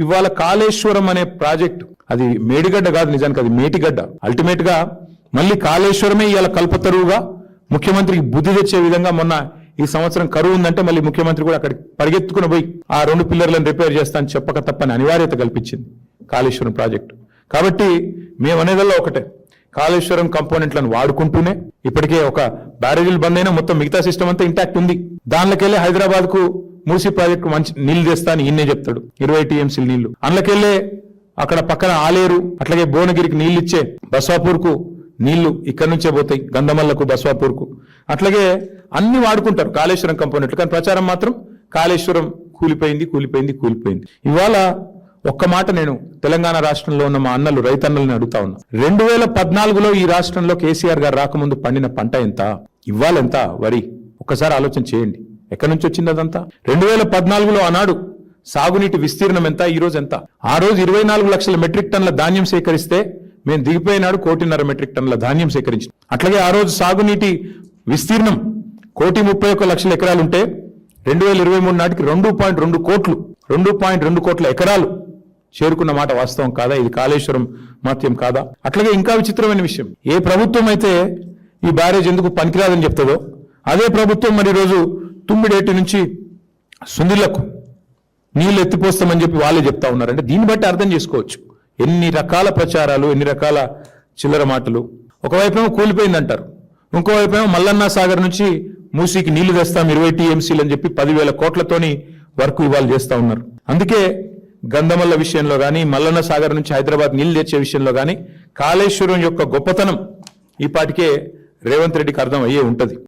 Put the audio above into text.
ఇవాళ కాళేశ్వరం అనే ప్రాజెక్ట్ అది మేడిగడ్డ కాదు, నిజానికి అది మేటిగడ్డ. అల్టిమేట్ గా మళ్ళీ కాళేశ్వరమే ఇవాళ కల్పతరువుగా ముఖ్యమంత్రికి బుద్ధి తెచ్చే విధంగా మొన్న ఈ సంవత్సరం కరువు ఉందంటే మళ్ళీ ముఖ్యమంత్రి కూడా అక్కడికి పరిగెత్తుకుని పోయి ఆ 2 పిల్లర్లను రిపేర్ చేస్తానని చెప్పక తప్పని అనివార్యత కల్పించింది కాళేశ్వరం ప్రాజెక్టు. కాబట్టి మేము అనేదల్లా ఒకటే, కాళేశ్వరం కంపోనెంట్లను వాడుకుంటూనే ఇప్పటికే ఒక బ్యారేజీలు బంద్ అయినా మొత్తం మిగతా సిస్టమ్ అంతా ఇంటాక్ట్ ఉంది. దానిలోకెళ్ళి హైదరాబాద్ కు మూసీ ప్రాజెక్టు మంచి నీళ్లు తెస్తా అని ఈయనే చెప్తాడు, 20 టీఎంసీల నీళ్లు. అందులోకెళ్ళే అక్కడ పక్కన ఆలేరు అట్లాగే భువనగిరికి నీళ్లు ఇచ్చే బస్వాపూర్ కు నీళ్లు ఇక్కడ నుంచే పోతాయి, గంధమల్లకు బస్వాపూర్ కు. అట్లాగే అన్ని వాడుకుంటారు కాళేశ్వరం కంపోనెంట్లు, కానీ ప్రచారం మాత్రం కాళేశ్వరం కూలిపోయింది కూలిపోయింది కూలిపోయింది. ఇవాళ ఒక్క మాట నేను తెలంగాణ రాష్ట్రంలో ఉన్న మా అన్నలు రైతన్నల్ని అడుగుతా ఉన్నా, 2014లో ఈ రాష్ట్రంలో కేసీఆర్ గారు రాకముందు పండిన పంట ఎంత, ఇవాళ ఎంత వరి? ఒక్కసారి ఆలోచన చేయండి, ఎక్కడి నుంచి వచ్చింది అదంతా? 2014లో ఆనాడు సాగునీటి విస్తీర్ణం ఎంత, ఈ రోజు ఎంత? ఆ రోజు 24 లక్షల మెట్రిక్ టన్నుల ధాన్యం సేకరిస్తే మేము దిగిపోయినాడు 1.5 కోటి మెట్రిక్ టన్నుల ధాన్యం సేకరించాం. అట్లాగే ఆ రోజు సాగునీటి విస్తీర్ణం 1,31 లక్షల ఎకరాలు ఉంటే 2023 నాటికి 2.2 కోట్ల ఎకరాలు చేరుకున్న మాట వాస్తవం కాదా? ఇది కాళేశ్వరం మాత్యం కాదా? అట్లాగే ఇంకా విచిత్రమైన విషయం, ఏ ప్రభుత్వం అయితే ఈ బ్యారేజ్ ఎందుకు పనికిరాదని చెప్తుందో అదే ప్రభుత్వం మరి రోజు తుమ్మిడేటి నుంచి సుందిళ్లకు నీళ్లు ఎత్తిపోస్తామని చెప్పి వాళ్ళే చెప్తా ఉన్నారంటే దీన్ని బట్టి అర్థం చేసుకోవచ్చు ఎన్ని రకాల ప్రచారాలు, ఎన్ని రకాల చిల్లర మాటలు. ఒకవైపేమో కూలిపోయిందంటారు, ఇంకోవైపేమో మల్లన్న సాగర్ నుంచి మూసీకి నీళ్లు తెస్తాం 20 టీఎంసీలు అని చెప్పి 10,000 కోట్లతోని వర్క్ ఇవాళ చేస్తా ఉన్నారు. అందుకే గంధమల్ల విషయంలో కానీ మల్లన్న సాగర్ నుంచి హైదరాబాద్ నీళ్లు తెచ్చే విషయంలో కానీ కాళేశ్వరం యొక్క గొప్పతనం ఈ పాటికే రేవంత్ రెడ్డికి అర్థం అయ్యే ఉంటది.